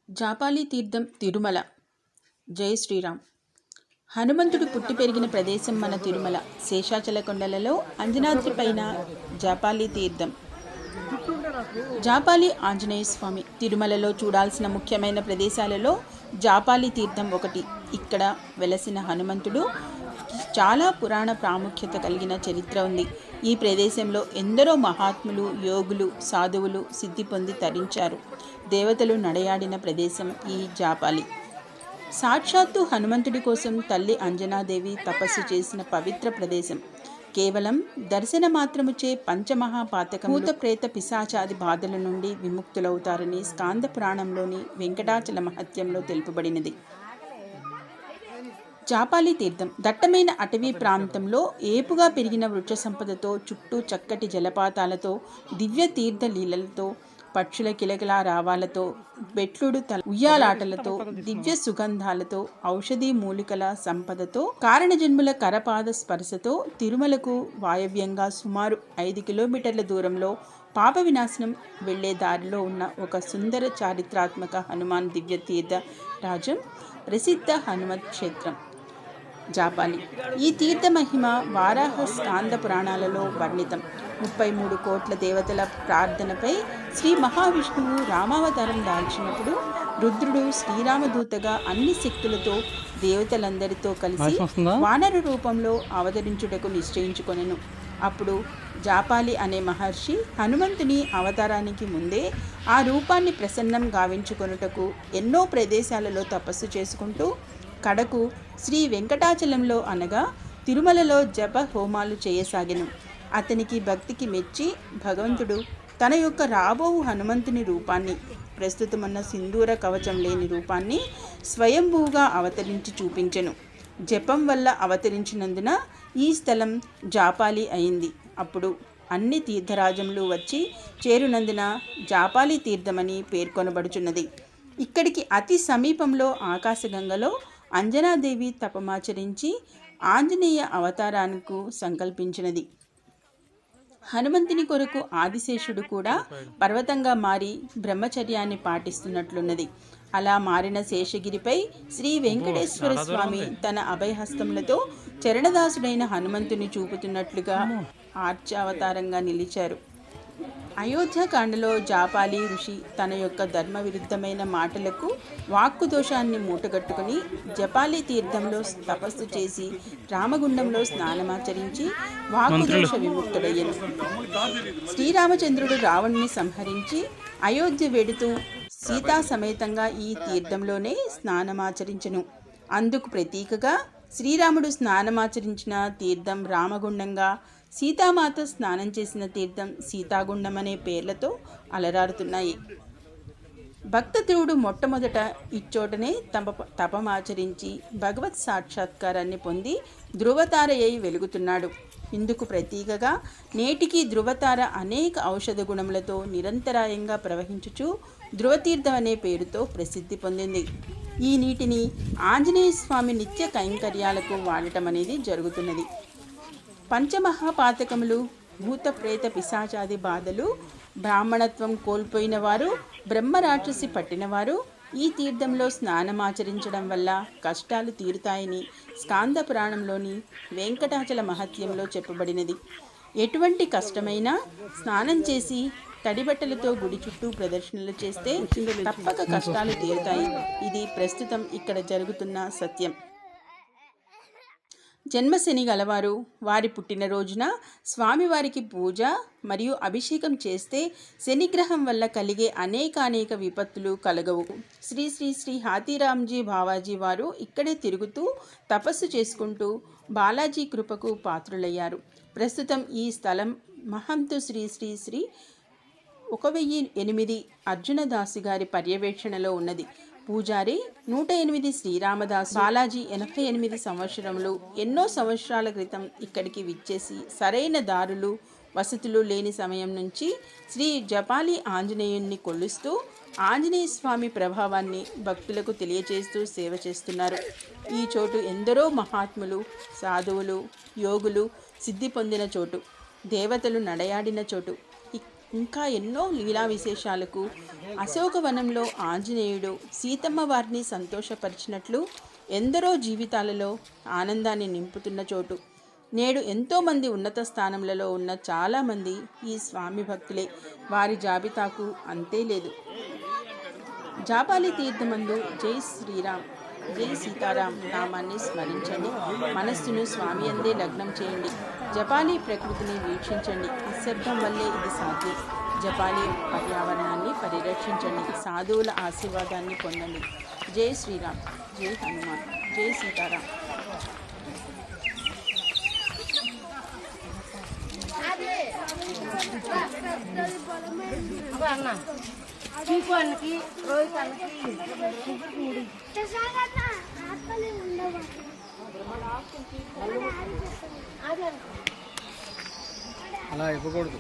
జాపాలి తీర్థం తిరుమల. జై శ్రీరామ్. హనుమంతుడు పుట్టి పెరిగిన ప్రదేశం మన తిరుమల. శేషాచల కొండలలో అంజనాద్రి పైన జాపాలి తీర్థం. జాపాలి ఆంజనేయ స్వామి. తిరుమలలో చూడాల్సిన ముఖ్యమైన ప్రదేశాలలో జాపాలి తీర్థం ఒకటి. ఇక్కడ వెలసిన హనుమంతుడు చాలా పురాణ ప్రాముఖ్యత కలిగిన చరిత్ర ఉంది. ఈ ప్రదేశంలో ఎందరో మహాత్ములు, యోగులు, సాధువులు సిద్ధి పొంది తరించారు. దేవతలు నడయాడిన ప్రదేశం ఈ జాపాలి. సాక్షాత్తు హనుమంతుడి కోసం తల్లి అంజనాదేవి తపస్సు చేసిన పవిత్ర ప్రదేశం. కేవలం దర్శన మాత్రముచే పంచమహాపాతకం భూత ప్రేత పిశాచాది బాధల నుండి విముక్తులవుతారని స్కాంద పురాణంలోని వెంకటాచల మహత్యంలో తెలుపబడినది. జాపాలి తీర్థం దట్టమైన అటవీ ప్రాంతంలో ఏపుగా పెరిగిన వృక్ష సంపదతో, చుట్టూ చక్కటి జలపాతాలతో, దివ్య తీర్థ లీలలతో, పక్షుల కిలకిల రావాలతో, బెట్లుడు ఉయ్యాలాటలతో, దివ్య సుగంధాలతో, ఔషధీ మూలికల సంపదతో, కారణజన్ముల కరపాద స్పర్శతో తిరుమలకు వాయవ్యంగా సుమారు 5 కిలోమీటర్ల దూరంలో పాప వినాశనం వెళ్లే దారిలో ఉన్న ఒక సుందర చారిత్రాత్మక హనుమాన్ దివ్య తీర్థ రాజం ప్రసిద్ధ హనుమత్ క్షేత్రం జాపాలి. ఈ తీర్థ మహిమ వారాహ స్కాంద పురాణాలలో వర్ణితం. 33 కోట్ల దేవతల ప్రార్థనపై శ్రీ మహావిష్ణువు రామావతారం దాల్చినప్పుడు రుద్రుడు శ్రీరామదూతగా అన్ని శక్తులతో దేవతలందరితో కలిసి వానర రూపంలో అవతరించుటకు నిశ్చయించుకొనెను. అప్పుడు జాపాలి అనే మహర్షి హనుమంతుని అవతారానికి ముందే ఆ రూపాన్ని ప్రసన్నం గావించుకొనుటకు ఎన్నో ప్రదేశాలలో తపస్సు చేసుకుంటూ కడకు శ్రీ వెంకటాచలంలో అనగా తిరుమలలో జప హోమాలు చేయసాగెను. అతనికి భక్తికి మెచ్చి భగవంతుడు తన యొక్క రాబోవు హనుమంతుని రూపాన్ని, ప్రస్తుతమున్న సింధూర కవచం లేని రూపాన్ని స్వయంభూగా అవతరించి చూపించెను. జపం వల్ల అవతరించినందున ఈ స్థలం జాపాలి అయింది. అప్పుడు అన్ని తీర్థరాజములు వచ్చి చేరునందున జాపాలి తీర్థమని పేర్కొనబడుచున్నది. ఇక్కడికి అతి సమీపంలో ఆకాశగంగలో అంజనాదేవి తపమాచరించి ఆంజనేయ అవతారానికి సంకల్పించినది. హనుమంతుని కొరకు ఆదిశేషుడు కూడా పర్వతంగా మారి బ్రహ్మచర్యాన్ని పాటిస్తున్నట్లున్నది. అలా మారిన శేషగిరిపై శ్రీ వెంకటేశ్వర స్వామి తన అభయహస్తములతో చరణదాసుడైన హనుమంతుని చూపుతున్నట్లుగా ఆర్చావతారంగా నిలిచారు. అయోధ్యకాండలో జాపాలి ఋషి తన యొక్క ధర్మ విరుద్ధమైన మాటలకు వాక్కు దోషాన్ని మూటగట్టుకుని జపాలి తీర్థంలో తపస్సు చేసి రామగుండంలో స్నానమాచరించి వాక్కుదోష విముక్తుడయ్యను. శ్రీరామచంద్రుడు రావణుని సంహరించి అయోధ్య వెడుతూ సీతా సమేతంగా ఈ తీర్థంలోనే స్నానమాచరించెను. అందుకు ప్రతీకగా శ్రీరాముడు స్నానమాచరించిన తీర్థం రామగుండంగా, సీతామాత స్నానం చేసిన తీర్థం సీతాగుండం అనే పేర్లతో అలరారుతున్నాయి. భక్తదేవుడు మొట్టమొదట ఇచ్చోటనే తపమాచరించి భగవత్ సాక్షాత్కారాన్ని పొంది ధృవతార అయి వెలుగుతున్నాడు. ఇందుకు ప్రతీకగా నేటికి ధృవతార అనేక ఔషధ గుణములతో నిరంతరాయంగా ప్రవహించుచు ధృవతీర్థం అనే పేరుతో ప్రసిద్ధి పొందింది. ఈ నీటిని ఆంజనేయ స్వామి నిత్య కైంకర్యాలకు వాడటం అనేది జరుగుతున్నది. పంచమహాపాతకములు, భూత ప్రేత పిశాచాది బాధలు, బ్రాహ్మణత్వం కోల్పోయిన వారు, బ్రహ్మరాక్షసి పట్టినవారు ఈ తీర్థంలో స్నానమాచరించడం వల్ల కష్టాలు తీరుతాయని స్కాంద పురాణంలోని వెంకటాచల మహత్యంలో చెప్పబడినది. ఎటువంటి కష్టమైనా స్నానం చేసి తడిబట్టలతో గుడి చుట్టూ ప్రదర్శనలు చేస్తే తప్పక కష్టాలు తీరుతాయి. ఇది ప్రస్తుతం ఇక్కడ జరుగుతున్న సత్యం. జన్మశని గలవారు వారి పుట్టినరోజున స్వామివారికి పూజ మరియు అభిషేకం చేస్తే శనిగ్రహం వల్ల కలిగే అనేక విపత్తులు కలగవు. శ్రీ శ్రీ శ్రీ హాతీరామ్జీ బావాజీ వారు ఇక్కడే తిరుగుతూ తపస్సు చేసుకుంటూ బాలాజీ కృపకు పాత్రులయ్యారు. ప్రస్తుతం ఈ స్థలం మహంతు శ్రీ శ్రీ శ్రీ 1008 అర్జునదాసి గారి పర్యవేక్షణలో ఉన్నది. పూజారి 108 శ్రీరామదాసు, బాలాజీ 88 సంవత్సరములు. ఎన్నో సంవత్సరాల క్రితం ఇక్కడికి విచ్చేసి సరైన దారులు, వసతులు లేని సమయం నుంచి శ్రీ జపాలి ఆంజనేయుణ్ణి కొలుస్తూ ఆంజనేయ స్వామి ప్రభావాన్ని భక్తులకు తెలియచేస్తూ సేవ చేస్తున్నారు. ఈ చోటు ఎందరో మహాత్ములు, సాధువులు, యోగులు సిద్ధి పొందిన చోటు, దేవతలు నడయాడిన చోటు. ఇంకా ఎన్నో లీలా విశేషాలకు అశోకవనంలో ఆంజనేయుడు సీతమ్మ వారిని సంతోషపరిచినట్లు ఎందరో జీవితాలలో ఆనందాన్ని నింపుతున్న చోటు. నేడు ఎంతోమంది ఉన్నత స్థానంలో ఉన్న చాలామంది ఈ స్వామి భక్తులే. వారి జాబితాకు అంతే లేదు. జాపాలి తీర్థమందు జై శ్రీరామ్ జై సీతారాం నామాన్ని స్మరించండి. మనస్సును స్వామి అందే లగ్నం చేయండి. జపాలి ప్రకృతిని వీక్షించండి. నిశ్శబ్దం వల్లే ఇది సాధ్యం. జపాలి పర్యావరణాన్ని పరిరక్షించండి. సాధువుల ఆశీర్వాదాన్ని పొందండి. జై శ్రీరామ్, జై హనుమాన్, జై సీతారాం. శ్రీకోన్కి రోహితానికి అలా ఇవ్వకూడదు.